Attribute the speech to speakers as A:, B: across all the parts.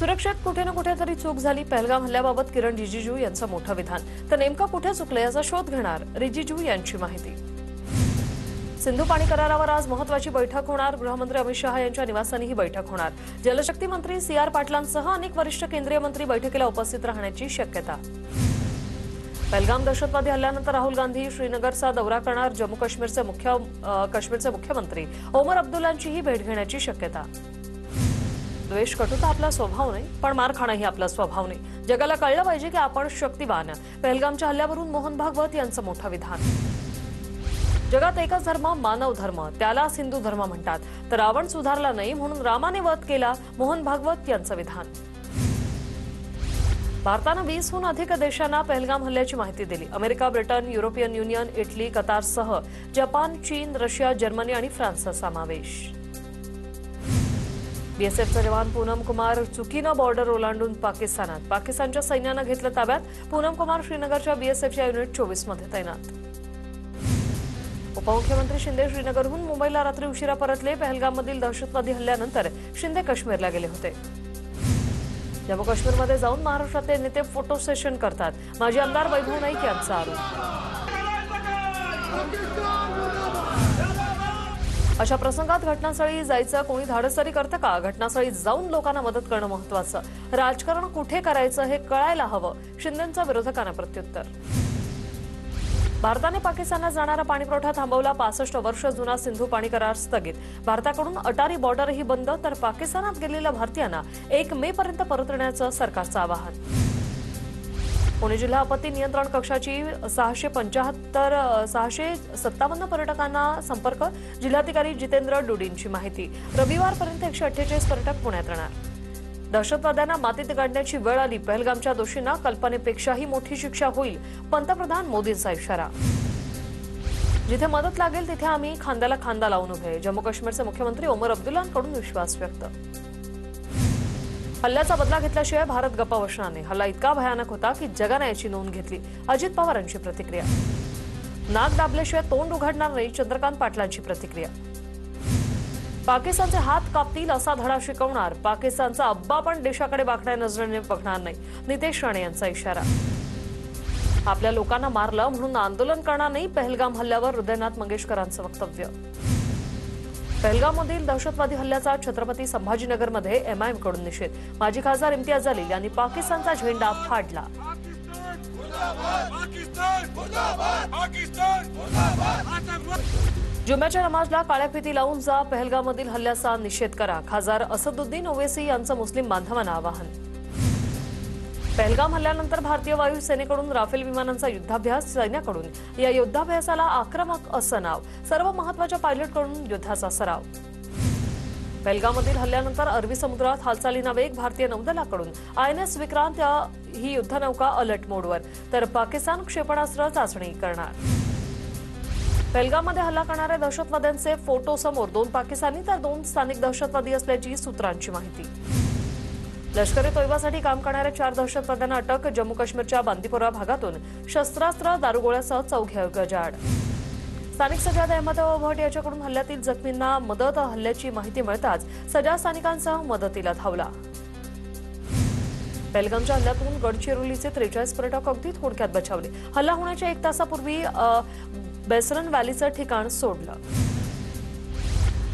A: सुरक्षेत कुठे ना कुठेतरी चूक झाली. पहलगाम हल्ल्याबाबत किरण रिजिजू यांचं मोठं विधान. तर नेमकं कुठे चुकलं याचा शोध घेणार रिजिजू यांची माहिती. सिंधू पाणी करारावर आज महत्त्वाची बैठक होणार. गृहमंत्री अमित शहा यांच्या निवासस्थानी ही बैठक होणार. जलशक्ती मंत्री सी.आर. पाटलांसह अनेक वरिष्ठ केंद्रीय मंत्री बैठकीला उपस्थित राहण्याची शक्यता. पहलगाम दहशतवादी हल्ल्यानंतर राहुल गांधी श्रीनगरचा दौरा करणार. जम्मू काश्मीरचे मुख्यमंत्री ओमर अब्दुल्लांचीही भेट घेण्याची शक्यता. द्वेष कटुता आपला स्वभाव नाही, पण मार खाणंही आपला स्वभाव नाही. जगाला कळलं पाहिजे की आपण शक्तिवान. पहलगामच्या हल्ल्यावरून मोहन भागवत यांचं मोठं विधान. जगात एकच धर्म, मानव धर्म, त्यालाच हिंदू धर्म म्हणतात. तर रावण सुधारला नाही म्हणून रामाने वध केला. मोहन भागवत यांचं विधान. भारतानं 20हून अधिक देशांना पहलगाम हल्ल्याची माहिती दिली. America, Britain, European Union, Italy, कतारसह जपान, चीन, रशिया, जर्मनी आणि फ्रान्सचा समावेश. बीएसएफचा जवान पूनम कुमार चुकीनं बॉर्डर ओलांडून पाकिस्तानात. पाकिस्तानच्या सैन्यानं घेतलं ताब्यात. पूनम कुमार श्रीनगरच्या बीएसएफच्या युनिट 24 मध्ये तैनात. उपमुख्यमंत्री शिंदे श्रीनगरहून मुंबईला रात्री उशिरा परतले. पहलगाममधील दहशतवादी हल्ल्यानंतर शिंदे काश्मीरला गेले होते. जम्मू काश्मीरमध्ये जाऊन महाराष्ट्रातले नेते फोटो सेशन करतात. माजी आमदार वैभव नाईक यांचा आरोप. अशा प्रसंगात घटनास्थळी जायचं कोणी धाडस तरी करतं का? घटनास्थळी जाऊन लोकांना मदत करणं महत्त्वाचं. राजकारण कुठे करायचं हे कळायला हवं. शिंदेंचा विरोधकांना प्रत्युत्तर. भारताने पाकिस्तानला जाणारा पाणीपुरवठा थांबवला. 65 वर्ष जुना सिंधू पाणी करार स्थगित. भारताकडून अटारी बॉर्डरही बंद. तर पाकिस्तानात गेलेल्या भारतीयांना 1 मे पर्यंत परतण्याचं सरकारचं आवाहन. पुणे जिल्हा आपत्ती नियंत्रण कक्षाची 657 पर्यटकांना संपर्क. जिल्हाधिकारी जितेंद्र डुडींची माहिती. रविवारपर्यंत 148 पर्यटक पुण्यात येणार. दहशतवाद्यांना मातीत गाडण्याची वेळ आली. पहलगामच्या दोषींना कल्पनेपेक्षाही मोठी शिक्षा होईल. पंतप्रधान मोदींचा इशारा. जिथे मदत लागेल तिथे आम्ही खांद्याला खांदा लावून उभे. जम्मू काश्मीरचे मुख्यमंत्री ओमर अब्दुल्लांकडून विश्वास व्यक्त. हल्ल्याचा बदला घेतल्याशिवाय भारत गप्पा बसणार नाही. हल्ला इतका भयानक होता की जगाने याची नोंद घेतली. अजित पवारांची प्रतिक्रिया. नाक दाबल्याशिवाय तोंड उघडणार नाही. चंद्रकांत पाटलांची प्रतिक्रिया. पाकिस्तानचे हात कापतील असा धडा शिकवणार. पाकिस्तानचा अब्बा पण देशाकडे वाकड्या नजरेने बघणार नाही. नितेश राणे यांचा इशारा. आपल्या लोकांना मारलं म्हणून आंदोलन करणार नाही. पहलगाम हल्ल्यावर हृदयनाथ मंगेशकरांचं वक्तव्य. पहलगाममधील दहशतवादी हल्ल्याचा छत्रपती संभाजीनगरमध्ये एमआयएमकडून निषेध. माजी खासदार इम्तियाज जलील यांनी पाकिस्तानचा झेंडा फाडला. जुम्याच्या नमाजला काळ्या फिती लावून जा. पहलगाममधील हल्ल्याचा निषेध करा. खासदार असदुद्दीन ओवैसी यांचं मुस्लिम बांधवांना आवाहन. पहलगाम हल्ल्यानंतर भारतीय वायुसेनेकडून राफेल विमानांचा युद्धाभ्यास. सैन्याकडून या युद्धाभ्यासाला आक्रमक असं नाव. सर्व महत्त्वाच्या पायलटकडून युद्धाचा सराव. पहलगाममधील हल्ल्यानंतर अरबी समुद्रात हालचालींना वेग. भारतीय नौदलाकडून INS विक्रांत ही युद्धनौका अलर्ट मोडवर. तर पाकिस्तान क्षेपणास्त्र चाचणी करणार. पहलगाममध्ये हल्ला करणाऱ्या दहशतवाद्यांचे फोटो समोर. 2 पाकिस्तानी तर 2 स्थानिक दहशतवादी असल्याची सूत्रांची माहिती. लष्करी तोयबासाठी काम करणाऱ्या 4 दहशतवाद्यांना अटक. जम्मू काश्मीरच्या बांदीपोरा भागातून शस्त्रास्त्र, दारुगोळ्यासह 4 गजाआड. स्थानिक सज्जाद अहमद भट याच्याकडून हल्ल्यातील जखमींना मदत. हल्ल्याची माहिती मिळताच सज्जाद स्थानिकांसह मदतीला धावला. पहलगामच्या हल्ल्यातून गडचिरोलीचे 43 पर्यटक अगदी थोडक्यात बचावले. हल्ला होण्याच्या 1 तासापूर्वी बेसरन व्हॅलीचं ठिकाण सोडलं.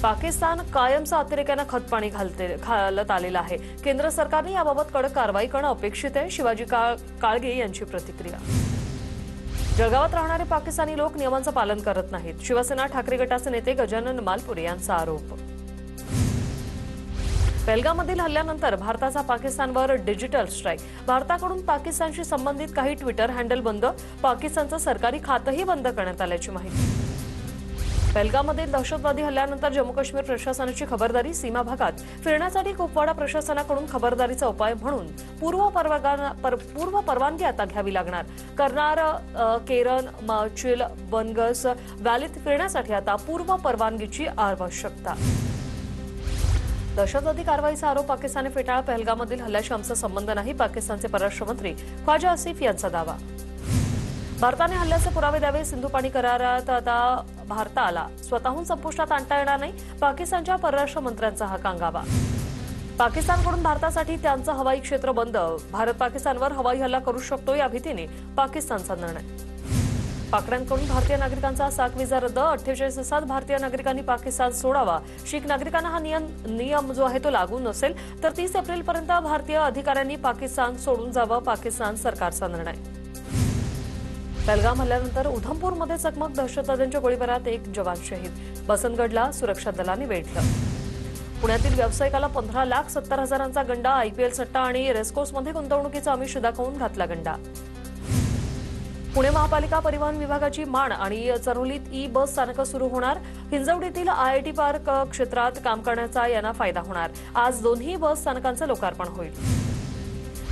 A: पाकिस्तान कायमचा अतिरेक्यानं खतपाणी घालत आलेला आहे. केंद्र सरकारने याबाबत कडक कारवाई करणं अपेक्षित आहे. शिवाजी काळगे यांची प्रतिक्रिया. जळगावात राहणारे पाकिस्तानी लोक नियमांचं पालन करत नाहीत. शिवसेना ठाकरे गटाचे नेते गजानन मालपुरे यांचा आरोप. पहलगाममधील हल्ल्यानंतर भारताचा पाकिस्तानवर डिजिटल स्ट्राईक. भारताकडून पाकिस्तानशी संबंधित काही ट्विटर हँडल बंद. पाकिस्तानचं सरकारी खातंही बंद करण्यात आल्याची माहिती. पहलगाममधील दहशतवादी हल्ल्यानंतर जम्मू काश्मीर प्रशासनाची खबरदारी. सीमा भागात फिरण्यासाठी कुपवाडा प्रशासनाकडून खबरदारीचा उपाय म्हणून पूर्व परवानगी आता घ्यावी लागणार. करनार, केरन, माचिल, बनगस व्हॅलीत फिरण्यासाठी आता पूर्व परवानगीची आवश्यकता. दहशतवादी कारवाईचा आरोप पाकिस्तानने फेटाळला. पहलगाममधील हल्ल्याशी आमचा संबंध नाही. पाकिस्तानचे परराष्ट्र मंत्री ख्वाजा आसिफ यांचा दावा. भारताने हल्ल्याचे पुरावे द्यावे. सिंधू पाणी करारात आता भारताला स्वतःहून संपुष्टात आणता येणार नाही. पाकिस्तानच्या परराष्ट्र मंत्र्यांचा हा कांगावा. पाकिस्तानकडून भारतासाठी त्यांचं हवाई क्षेत्र बंद, भारत पाकिस्तानवर हवाई हल्ला करू शकतो या भीतीने पाकिस्तानचा निर्णय. पाकड्यांकडून भारतीय नागरिकांचा साक विजा रद्द, 48 तासात भारतीय नागरिकांनी पाकिस्तान सोडावा. शीख नागरिकांना हा नियम जो आहे तो लागू नसेल तर 30 एप्रिलपर्यंत भारतीय अधिकाऱ्यांनी पाकिस्तान सोडून जावं, पाकिस्तान सरकारचा निर्णय. पहलगाम हल्ल्यानंतर उधमपूरमध्ये चकमक, दहशतवाद्यांच्या गोळीबारात एक जवान शहीद, बसंतगडला सुरक्षा दलांनी वेढलं. पुण्यातील व्यावसायिकाला 15,70,000चा गंडा, आयपीएल सट्टा आणि रेसकोर्समध्ये गुंतवणुकीचा आमिष दाखवून घातला गंडा. पुणे महापालिका परिवहन विभागाची माण आणि चरोलीत ई बस स्थानकं सुरू होणार, हिंजवडीतील आयआयटी पार्क क्षेत्रात काम करण्याचा यांना फायदा होणार. आज दोन्ही बस स्थानकांचं लोकार्पण होईल.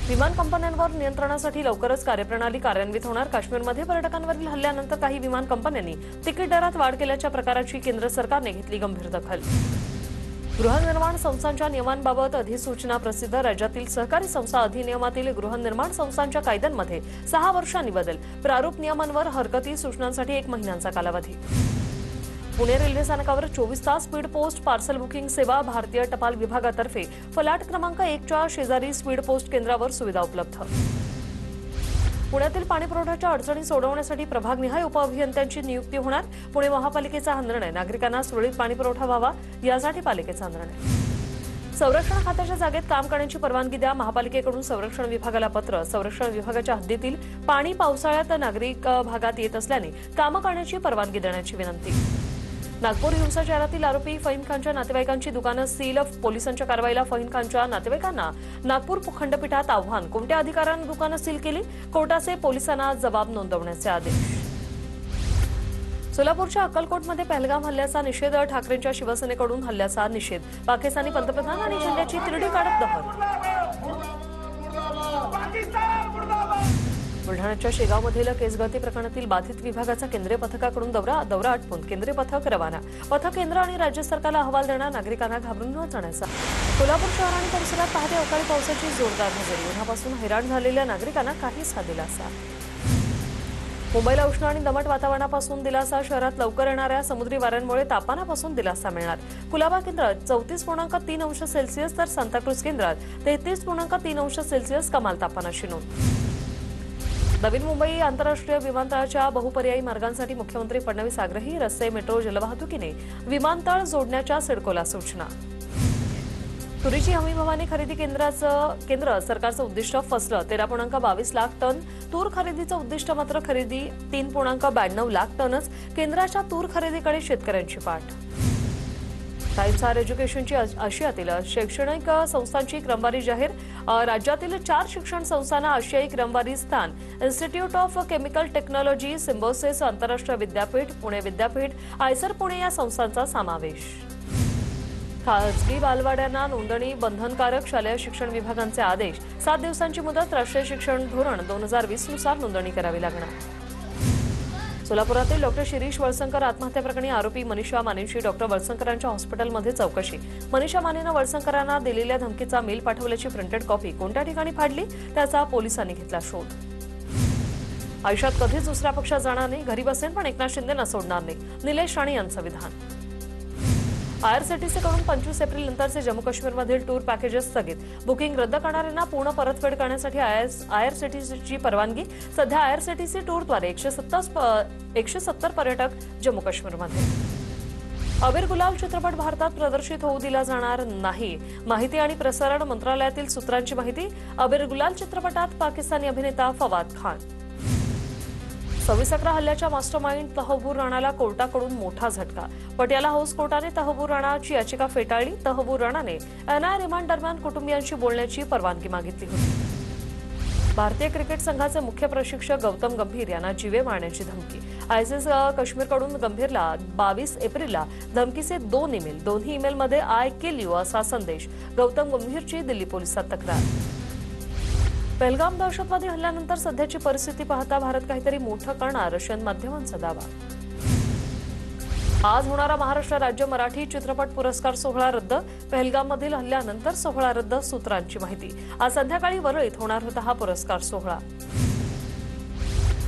A: विमान कंपन्यांवर नियंत्रणासाठी लवकरच कार्यप्रणाली कार्यान्वित होणार, काश्मीरमध्ये पर्यटकांवरील हल्ल्यानंतर काही विमान कंपन्यांनी तिकीट दरात वाढ केल्याच्या प्रकाराची केंद्र सरकारने घेतली गंभीर दखल. गृहनिर्माण संस्थांच्या नियमांबाबत अधिसूचना प्रसिद्ध, राज्यातील सहकारी संस्था अधिनियमातील गृहनिर्माण संस्थांच्या कायद्यांमध्ये 6 वर्षांनी बदल, प्रारूप नियमांवर हरकती सूचनांसाठी 1 महिन्यांचा कालावधी. पुणे रेल्वे स्थानकावर 24 तास स्पीड पोस्ट पार्सल बुकिंग सेवा, भारतीय टपाल विभागातर्फे फलाट क्रमांक 1च्या शेजारी स्पीड पोस्ट केंद्रावर सुविधा उपलब्ध. पुण्यातील पाणीपुरवठ्याच्या अडचणी सोडवण्यासाठी प्रभागनिहाय उपअभियंत्यांची नियुक्ती होणार, पुणे महापालिकेचा हा निर्णय, नागरिकांना सुरळीत पाणीपुरवठा व्हावा यासाठी पालिकेचा निर्णय. संरक्षण खात्याच्या जागेत काम करण्याची परवानगी द्या, महापालिकेकडून संरक्षण विभागाला पत्र, संरक्षण विभागाच्या हद्दीतील पाणी पावसाळ्यात नागरिक भागात येत असल्याने कामं करण्याची परवानगी देण्याची विनंती. नागपूर हिंसाचारातील आरोपी फहीम खानच्या नातेवाईकांची दुकानं सील, पोलिसांच्या कारवाईला फहीम खानच्या नातेवाईकांना नागपूर खंडपीठात आव्हान, कोणत्या अधिकाऱ्यानं दुकानं सील केली, कोर्टाचे पोलिसांना जबाब नोंदवण्याचे आदेश. सोलापूरच्या अक्कलकोटमध्ये पहलगाम हल्ल्याचा निषेध, ठाकरेंच्या शिवसेनेकडून हल्ल्याचा निषेध, पाकिस्तानी पंतप्रधान आणि झेंड्याची तिरडी काढत दहन. बुलढाण्याच्या शेगावमधील केसगळती प्रकरणातील बाधित विभागाचा केंद्रीय पथकाकडून दौरा आटपून केंद्रीय पथक रवाना, पथक केंद्र आणि राज्य सरकारला अहवाल देणार, नागरिकांना घाबरून न जाण्याचा. कोल्हापूर शहर आणि परिसरात पहाटे अवकाळी पावसाची जोरदार हजेरी, उन्हापासून हैराण झालेल्या नागरिकांना काहीच हा दिलासा. मुंबईला उष्ण आणि दमट वातावरणापासून दिलासा, शहरात लवकर येणाऱ्या समुद्री वाऱ्यांमुळे तापमानापासून दिलासा मिळणार. कुलाबा केंद्रात 34.3 अंश सेल्सिअस तर सांताक्रूज केंद्रात 33.3 अंश सेल्सिअस कमाल तापमानाची नोंद. नवीन मुंबई आंतरराष्ट्रीय विमानतळाच्या बहुपर्यायी मार्गांसाठी मुख्यमंत्री फडणवीस आग्रही, रस्ते, मेट्रो, जलवाहतुकीने विमानतळ जोडण्याच्या सिडकोला सूचना. तुरीची हमीभावाने खरेदी केंद्र सरकारचं उद्दिष्ट फसलं, 13.22 लाख टन तूर खरेदीचं उद्दिष्ट मात्र खरेदी 3.92 लाख टनच, केंद्राच्या तूर खरेदीकडे शेतकऱ्यांची पाठ. टाइम्स हायर एज्युकेशनची आशियातील शैक्षणिक संस्थांची क्रमवारी जाहीर, राज्यातील 4 शिक्षण संस्थांना आशियाई क्रमवारी स्थान, institute of chemical technology, Symbiosis आंतरराष्ट्रीय विद्यापीठ, पुणे विद्यापीठ, आयसर पुणे या संस्थांचा समावेश. खासगी बालवाड्यांना नोंदणी बंधनकारक, शालेय शिक्षण विभागांचे आदेश, 7 दिवसांची मुदत, राष्ट्रीय शिक्षण धोरण 2020 नुसार नोंदणी करावी लागणार. सोलापुरातील डॉक्टर शिरीष वळसंकर आत्महत्या प्रकरणी आरोपी मनीषा मानेंची डॉक्टर वळसंकरांच्या हॉस्पिटलमध्ये चौकशी, मनीषा मानेनं वळसंकरांना दिलेल्या धमकीचा मेल पाठवल्याची प्रिंटेड कॉपी कोणत्या ठिकाणी फाडली त्याचा पोलिसांनी घेतला शोध. आयुष्यात कधीच दुसऱ्या पक्षात जाणार नाही, घरी बसेन पण एकनाथ शिंदेंना सोडणार नाही, निलेश राणे यांचं विधान. आयआरसीटीसीकडून 25 एप्रिल नंतरचे जम्मू काश्मीरमधील टूर पॅकेजेस स्थगित, बुकिंग रद्द करणाऱ्यांना पूर्ण परतफेड करण्यासाठी आयआरसीटीसीची परवानगी, सध्या आयआरसीटीसी टूरद्वारे 170 पर्यटक जम्मू काश्मीरमध्ये. अबीर गुलाल चित्रपट भारतात प्रदर्शित होऊ दिला जाणार नाही, माहिती आणि प्रसारण मंत्रालयातील सूत्रांची माहिती. अबीर गुलाल चित्रपटात पाकिस्तानी अभिनेता फवाद खान. 26 हल्ल्याच्या मास्टरमाइंड तहव्वूर राणाला कोर्टाकडून मोठा झटका, पटियाला हाऊस कोर्टाने तहव्वूर राणाची याचिका फेटाळली. तहव्वूर राणाने एनआय रिमांड दरम्यान कुटुंबियांशी बोलण्याची परवानगी मागितली होती. भारतीय क्रिकेट संघाचे मुख्य प्रशिक्षक गौतम गंभीर यांना जीवे मारण्याची धमकी, आयसीसी काश्मीरकडून गंभीरला 22 एप्रिलला धमकीचे 2 ईमेल, दोन्ही ईमेलमध्ये आय किल यू असा संदेश, गौतम गंभीरची दिल्ली पोलिसात तक्रार. पहलगाम दहशतवादी हल्ल्यानंतर सध्याची परिस्थिती पाहता भारत काहीतरी मोठं करणार, रशियन माध्यमांचा दावा. आज होणारा महाराष्ट्र राज्य मराठी चित्रपट पुरस्कार सोहळा रद्द, पहलगाममधील हल्ल्यानंतर सोहळा रद्द, सूत्रांची माहिती. आज संध्याकाळी वरळीत होणार होता हा पुरस्कार सोहळा.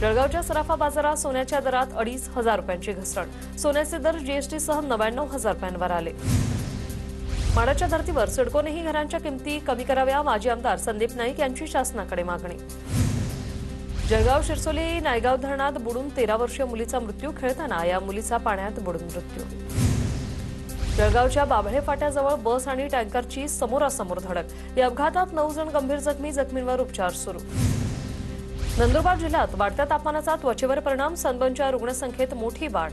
A: जळगावच्या सराफा बाजारात सोन्याच्या दरात 2,500 रुपयांची घसरण, सोन्याचे दर जीएसटीसह 99,000 रुपयांवर आले. माडाच्या धर्तीवर सिडकोनेही घरांच्या किमती कमी कराव्या, माजी आमदार संदीप नाईक यांची शासनाकडे मागणी. जळगाव शिरसोली नायगाव धरणात बुडून 13 वर्षीय मुलीचा मृत्यू, खेळताना या मुलीचा पाण्यात बुडून मृत्यू. जळगावच्या बाभळे फाट्याजवळ बस आणि टँकरची समोरासमोर धडक, या अपघातात 9 जण गंभीर जखमी, जखमींवर उपचार सुरू. नंदुरबार जिल्ह्यात वाढत्या तापमानाचा त्वचेवर परिणाम, सनबर्नच्या रुग्णसंख्येत मोठी वाढ.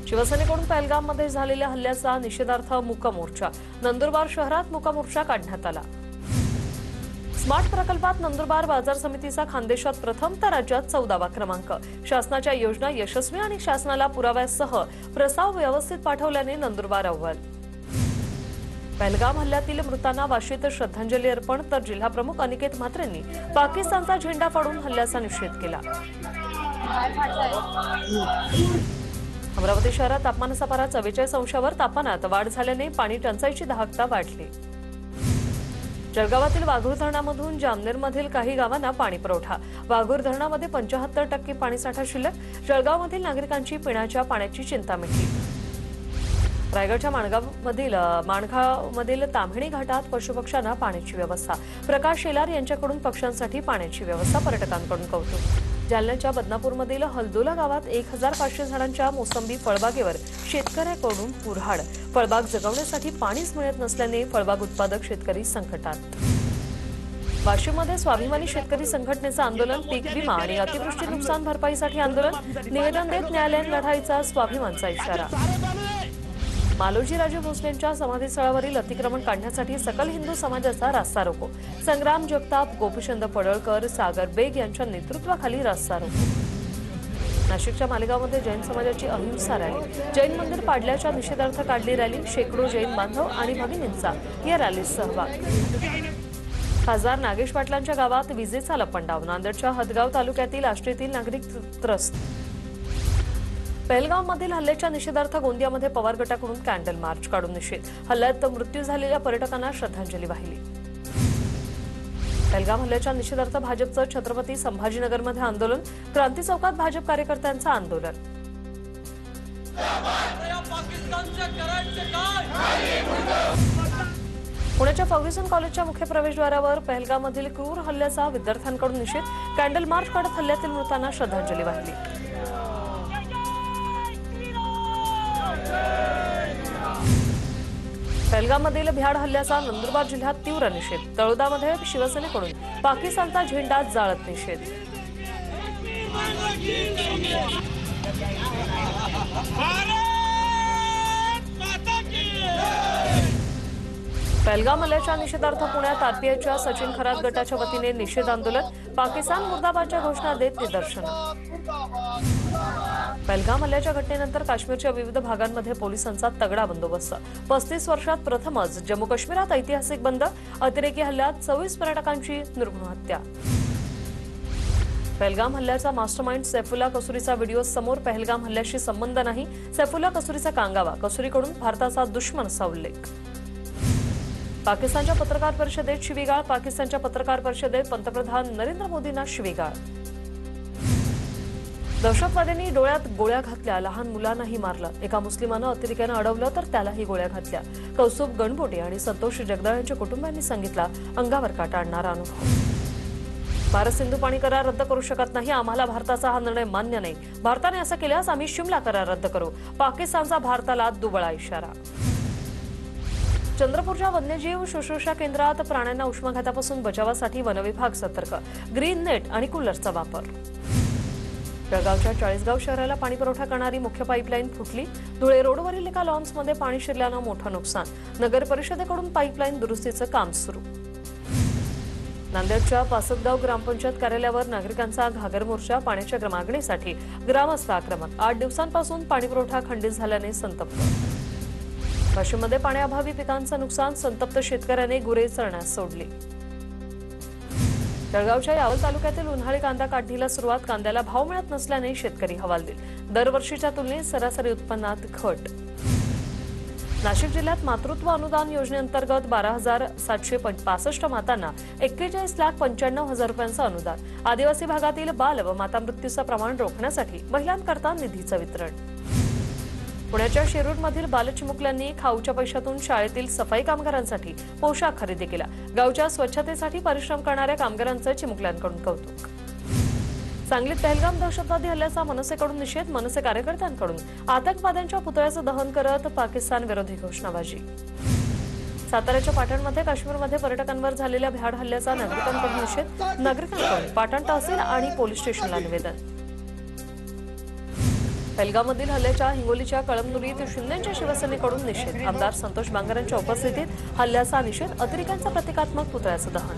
A: शिवसेनेकडून पहलगाममध्ये झालेल्या हल्ल्याचा निषेधार्थ मूक मोर्चा, नंदुरबार शहरात मूक मोर्चा काढण्यात आला. स्मार्ट प्रकल्पात नंदुरबार बाजार समितीचा खानदेशात प्रथम तर राज्यात 14वा क्रमांक. शासनाच्या योजना यशस्वी आणि शासनाला पुराव्यासह प्रस्ताव व्यवस्थित पाठवल्याने नंदुरबार अव्वल. पहलगाम हल्ल्यातील मृतांना वाशीत श्रद्धांजली अर्पण, तर जिल्हाप्रमुख अनिकेत म्हात्रेंनी पाकिस्तानचा झेंडा फाडून हल्ल्याचा निषेध केला. अमरावती शहरात तापमानाचा पारा 44 अंशावर, तापमानात वाढ झाल्याने पाणी टंचाईची दाहकता वाढली. जळगावातील वाघूर धरणामधून जामनेरमधील काही गावांना पाणी पुरवठा, वाघूर धरणामध्ये 75% पाणीसाठा शिल्लक, जळगावमधील नागरिकांची पिण्याच्या पाण्याची चिंता मिटली. रायगडच्या माणगावमधील ताम्हिणी घाटात पशुपक्ष्यांना पाण्याची व्यवस्था, प्रकाश शेलार यांच्याकडून पक्ष्यांसाठी पाण्याची व्यवस्था, पर्यटकांकडून कौतुक. जालन्याच्या बदनापूरमधील हलदोला गावात 1500 झाडांच्या मोसंबी फळबागेवर शेतकऱ्याकडून कुऱ्हाड, फळबाग जगवण्यासाठी पाणीच मिळत नसल्याने फळबाग उत्पादक शेतकरी संकटात. वाशिममध्ये स्वाभिमानी शेतकरी संघटनेचं आंदोलन, पीक विमा आणि अतिवृष्टी नुकसान भरपाईसाठी आंदोलन, निवेदन देत न्यायालयीन लढाईचा स्वाभिमानचा इशारा. मालोजीराजे भोसलेंच्या समाधीस्थळावरील अतिक्रमण काढण्यासाठी सकल हिंदू समाजाचा रास्ता रोको, संग्राम जगताप, गोपीचंद पडळकर, सागर बेग यांच्या नेतृत्वाखाली रास्ता रोको. नाशिकच्या मालेगावमध्ये जैन समाजाची अहिंसा रॅली, जैन मंदिर पाडल्याच्या निषेधार्थ काढली रॅली, शेकडो जैन बांधव आणि भगिनींचा या रॅलीत सहभाग. खासदार नागेश पाटलांच्या गावात विजेचा लपंडाव, नांदेडच्या हदगाव तालुक्यातील आष्टीतील नागरिक त्रस्त. पहलगाममधील हल्ल्याच्या निषेधार्थ गोंदियामध्ये पवार गटाकडून कॅन्डल मार्च काढून निषेध, हल्ल्यात मृत्यू झालेल्या पर्यटकांना श्रद्धांजली वाहिली. पहलगाम हल्ल्याच्या निषेधार्थ भाजपचं छत्रपती संभाजीनगरमध्ये आंदोलन, क्रांती चौकात भाजप कार्यकर्त्यांचं आंदोलन. पुण्याच्या फर्ग्युसन कॉलेजच्या मुख्य प्रवेशद्वारावर पहलगाममधील क्रूर हल्ल्याचा विद्यार्थ्यांकडून निषेध, कॅन्डल मार्च काढत हल्ल्यातील मृतांना श्रद्धांजली वाहिली. पहलगाममधील भ्याड हल्ल्याचा नंदुरबार जिल्ह्यात तीव्र निषेध, तळोदामध्ये शिवसेनेकडून पाकिस्तानचा झेंडा जाळत निषेध. पहलगाम हल्ल्याच्या निषेधार्थ पुण्यात आरपीआयच्या सचिन खरात गटाच्या वतीने निषेध आंदोलन, पाकिस्तान मुर्दाबादच्या घोषणा देत निदर्शनं. पहलगाम हल्ल्याच्या घटनेनंतर काश्मीरच्या विविध भागांमध्ये पोलिसांचा तगडा बंदोबस्त, 35 वर्षात प्रथमच जम्मू काश्मीरात ऐतिहासिक बंद, अतिरेकी हल्ल्यात 26 पर्यटकांची निर्घृण हत्या. पहलगाम हल्ल्याचा मास्टरमाइंड सैफुल्ला कसूरीचा व्हिडिओ समोर, पहलगाम हल्ल्याशी संबंध नाही, सैफुल्ला कसूरीचा कांगावा, कसूरीकडून भारताचा दुश्मन असा उल्लेख. पाकिस्तानच्या पत्रकार परिषदेत शिवीगाळ, पाकिस्तानच्या पत्रकार परिषदेत पंतप्रधान नरेंद्र मोदींना शिवीगाळ. दहशतवाद्यांनी डोळ्यात गोळ्या घातल्या, लहान मुलांनाही मारलं, एका मुस्लिमानं अतिरेक्यानं अडवलं तर त्यालाही गोळ्या घातल्या. कौस्तुभ गणबोटे आणि संतोष जगदाळ यांच्या कुटुंबियांनी सांगितला अंगावर काटा आणणारा अनुभव. भारत सिंधू पाणी करार रद्द करू शकत नाही, आम्हाला भारताचा हा निर्णय मान्य नाही, भारताने असं केल्यास आम्ही शिमला करार रद्द करू, पाकिस्तानचा भारताला दुबळा इशारा. चंद्रपूरच्या वन्यजीव शुश्रूषा केंद्रात प्राण्यांना उष्माघातापासून बचावासाठी वनविभाग सतर्क, ग्रीन नेट आणि कूलरचा वापर. जळगावच्या चाळीसगाव शहराला पाणी पुरवठा करणारी मुख्य पाईपलाईन फुटली, धुळे रोडवरील एका लॉन्समध्ये पाणी शिरल्यानं मोठं नुकसान, नगर परिषदेकडून पाईपलाईन दुरुस्तीचं काम सुरू. नांदेडच्या पासदगाव ग्रामपंचायत कार्यालयावर नागरिकांचा घागर मोर्चा, पाण्याच्या मागणीसाठी ग्रामस्थ आक्रमक, 8 दिवसांपासून पाणीपुरवठा खंडित झाल्याने संतप्त. वाशिममध्ये पाण्याअभावी पिकांचं नुकसान, संतप्त शेतकऱ्याने गुरे चरण्यास सोडली. जळगावच्या यावल तालुक्यातील उन्हाळी कांदा काढणीला सुरुवात, कांद्याला भाव मिळत नसल्याने शेतकरी हवालदिल, दरवर्षीच्या तुलनेत सरासरी उत्पन्नात घट. नाशिक जिल्ह्यात मातृत्व अनुदान योजनेअंतर्गत 12,765 मातांना 41,95,000 रुपयांचं अनुदान. आदिवासी भागातील बाल व माता मृत्यूचं प्रमाण रोखण्यासाठी महिलांकरता निधीचं वितरण. पुण्याच्या शिरूरमधील बालचिमुकल्यांनी खाऊच्या पैशातून शाळेतील सफाई कामगारांसाठी पोशाख खरेदी केला। गावच्या स्वच्छतेसाठी परिश्रम करणाऱ्या कामगारांचे चिमुकल्यांकडून कौतुक। सांगलीत पहलगाम दहशतवादी हल्ल्याचा मनसेकडून निषेध। मनसे कार्यकर्त्यांकडून आतंकवाद्यांच्या पुतळ्याचं दहन करत पाकिस्तान विरोधी घोषणाबाजी। साताऱ्याच्या पाटणमध्ये काश्मीरमध्ये पर्यटकांवर झालेल्या भ्याड हल्ल्याचा नागरिकांकडून निषेध। नागरिकांकडून पाटण तहसील आणि पोलीस स्टेशनला निवेदन। पहलगाममधील हल्ल्याच्या हिंगोलीच्या कळमनुरीत शिंदेच्या शिवसेनेकडून निषेध। आमदार संतोष बांगरांच्या उपस्थितीत हल्ल्याचा निषेध। अतिरेक्यांचा प्रतिकात्मक पुतळ्याचं दहन।